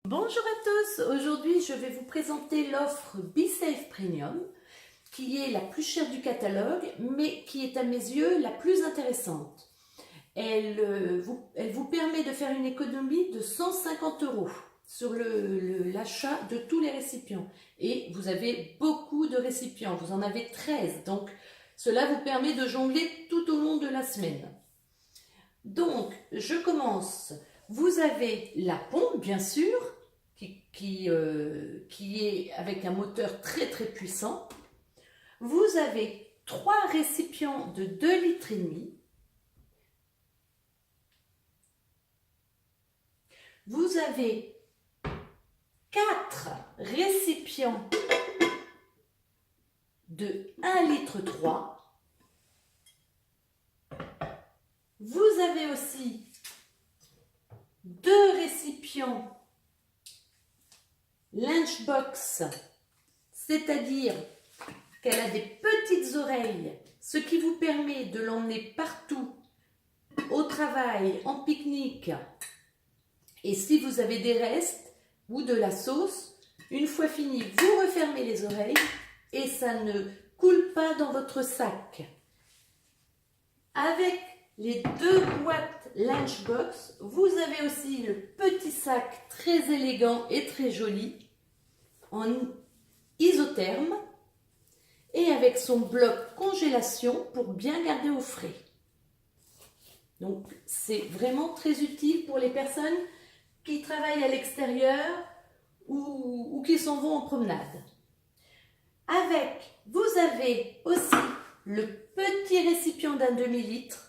Bonjour à tous, aujourd'hui je vais vous présenter l'offre BeSafe Premium qui est la plus chère du catalogue mais qui est à mes yeux la plus intéressante. Elle vous permet de faire une économie de 150 € sur l'achat de tous les récipients et vous avez beaucoup de récipients, vous en avez 13 donc cela vous permet de jongler tout au long de la semaine. Donc je commence. Vous avez la pompe, bien sûr, qui est avec un moteur très puissant. Vous avez 3 récipients de 2,5 litres. Vous avez 4 récipients de 1,3 litre. Vous avez aussi 2 récipients lunchbox, c'est-à-dire qu'elle a des petites oreilles, ce qui vous permet de l'emmener partout, au travail, en pique-nique. Et si vous avez des restes ou de la sauce, une fois fini, vous refermez les oreilles et ça ne coule pas dans votre sac. Avec les 2 boîtes lunchbox, vous avez aussi le petit sac très élégant et très joli en isotherme et avec son bloc congélation pour bien garder au frais. Donc c'est vraiment très utile pour les personnes qui travaillent à l'extérieur ou qui s'en vont en promenade. Vous avez aussi le petit récipient d'un demi-litre.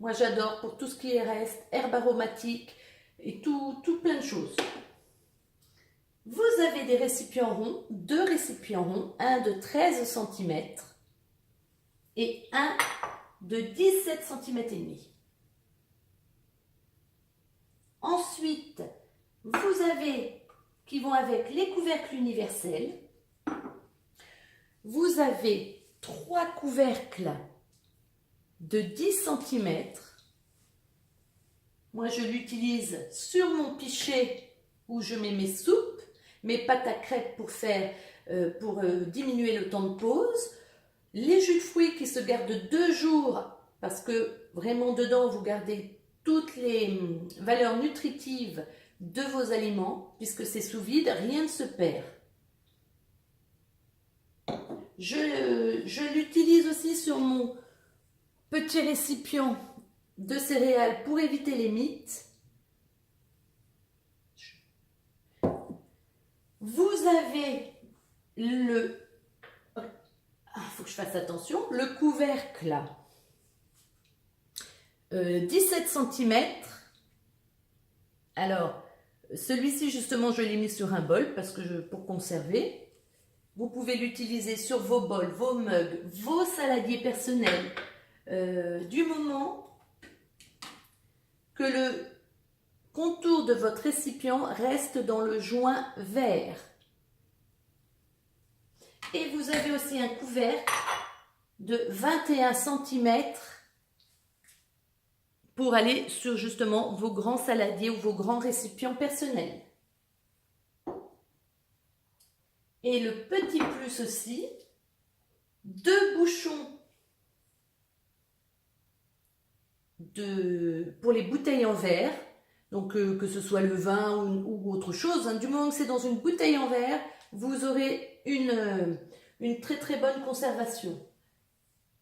Moi, j'adore pour tout ce qui est reste, herbes aromatiques et tout plein de choses. Vous avez des récipients ronds, 2 récipients ronds, un de 13 cm et un de 17 cm et demi. Ensuite, vous avez, qui vont avec les couvercles universels, vous avez 3 couvercles de 10 cm. Moi, je l'utilise sur mon pichet où je mets mes soupes, mes pâtes à crêpes pour diminuer le temps de pause, les jus de fruits qui se gardent 2 jours parce que vraiment dedans vous gardez toutes les valeurs nutritives de vos aliments puisque c'est sous vide, rien ne se perd. Je l'utilise aussi sur mon petit récipient de céréales pour éviter les mites. Vous avez faut que je fasse attention, le couvercle 17 cm. Alors, celui-ci justement je l'ai mis sur un bol pour conserver. Vous pouvez l'utiliser sur vos bols, vos mugs, vos saladiers personnels. Du moment que le contour de votre récipient reste dans le joint vert. Et vous avez aussi un couvercle de 21 cm pour aller sur justement vos grands saladiers ou vos grands récipients personnels. Et le petit plus aussi, 2 bouchons pour les bouteilles en verre, donc que ce soit le vin ou autre chose, hein, du moment que c'est dans une bouteille en verre, vous aurez une très bonne conservation.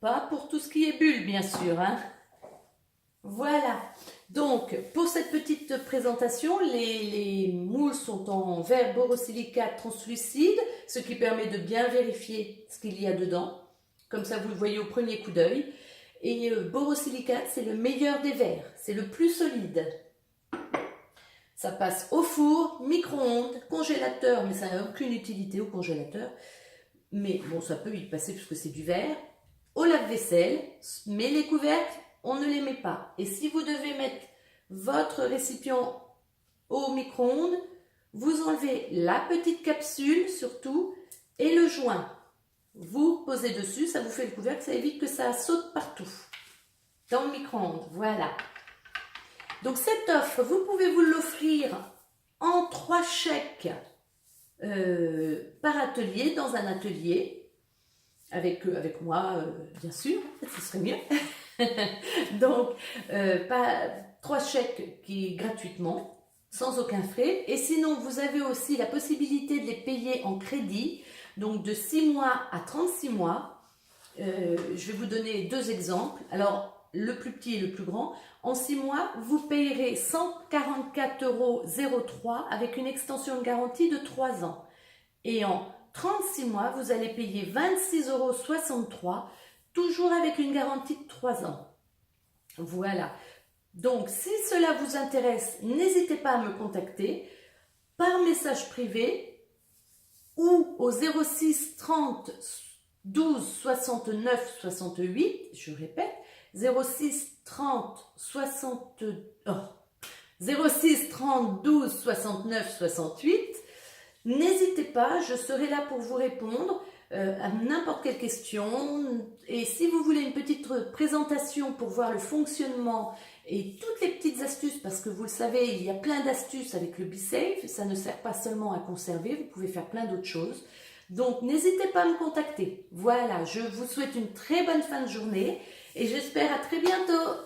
Pas pour tout ce qui est bulle, bien sûr. Hein. Voilà. Donc, pour cette petite présentation, les moules sont en verre borosilicate translucide, ce qui permet de bien vérifier ce qu'il y a dedans. Comme ça, vous le voyez au premier coup d'œil. Et borosilicate, c'est le meilleur des verres. C'est le plus solide. Ça passe au four, micro-ondes, congélateur, mais ça n'a aucune utilité au congélateur. Mais bon, ça peut y passer puisque c'est du verre. Au lave-vaisselle, mais les couvercles, on ne les met pas. Et si vous devez mettre votre récipient au micro-ondes, vous enlevez la petite capsule surtout et le joint. Vous posez dessus, ça vous fait le couvercle, ça évite que ça saute partout. Dans le micro-ondes, voilà. Donc cette offre, vous pouvez vous l'offrir en 3 chèques par atelier, dans un atelier, avec moi, bien sûr, ce serait mieux. Donc, 3 chèques qui gratuitement, sans aucun frais. Et sinon, vous avez aussi la possibilité de les payer en crédit, donc de 6 mois à 36 mois. Je vais vous donner 2 exemples. Alors, le plus petit et le plus grand. En 6 mois, vous payerez 144,03 € avec une extension de garantie de 3 ans. Et en 36 mois, vous allez payer 26,63 €, toujours avec une garantie de 3 ans. Voilà. Donc, si cela vous intéresse, n'hésitez pas à me contacter par message privé ou au 06 30 12 69 68, je répète, 06 30 60, 06 30 12 69 68. N'hésitez pas, je serai là pour vous répondre à n'importe quelle question. Et si vous voulez une petite présentation pour voir le fonctionnement et toutes les petites astuces, parce que vous le savez, il y a plein d'astuces avec le BeSafe, ça ne sert pas seulement à conserver, vous pouvez faire plein d'autres choses. Donc n'hésitez pas à me contacter. Voilà, je vous souhaite une très bonne fin de journée et j'espère à très bientôt.